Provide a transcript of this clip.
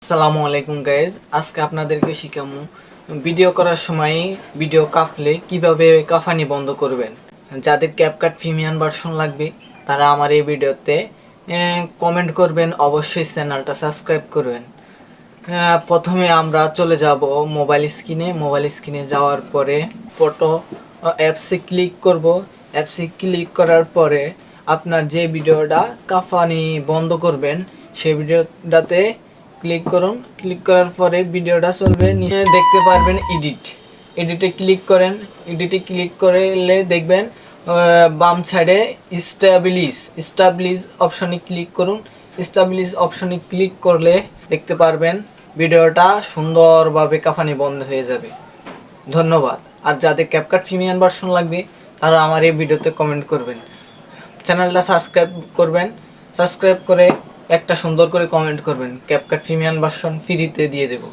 আসসালামু আলাইকুম গাইজ, আজকে আপনাদেরকে শিখামু ভিডিও করার সময় ভিডিও কাঁপলে কিভাবে কাঁপানি বন্ধ করবেন। যাদের ক্যাপকাট প্রিমিয়াম ভার্সন লাগবে তারা আমার এই ভিডিওতে কমেন্ট করবেন, অবশ্যই চ্যানেলটা সাবস্ক্রাইব করবেন। প্রথমে আমরা চলে যাব মোবাইল স্ক্রিনে যাওয়ার পরে ফটো অ্যাপসে ক্লিক করব। অ্যাপসে ক্লিক করার পরে আপনার যে ভিডিওটা কাঁপানি বন্ধ করবেন সেই ভিডিওটাতে ক্লিক করুন। ক্লিক করার পরে ভিডিওটা চলবে, নিচে দেখতে পারবেন এডিটে ক্লিক করেন। এডিটে ক্লিক করলে দেখবেন বাম সাইডে স্টাবলিশ অপশনে ক্লিক করুন। স্টাবলিশ অপশনে ক্লিক করলে দেখতে পারবেন ভিডিওটা সুন্দরভাবে কাঁপানি বন্ধ হয়ে যাবে। ধন্যবাদ। আর যাদের ক্যাপকাট প্রিমিয়াম ভার্সন লাগবে তারা আমার এই ভিডিওতে কমেন্ট করবেন, চ্যানেলটা সাবস্ক্রাইব করবেন। সাবস্ক্রাইব করে একটা সুন্দর করে কমেন্ট করবেন, ক্যাপকাট প্রিমিয়াম ভার্সন ফ্রিতে দিয়ে দেব।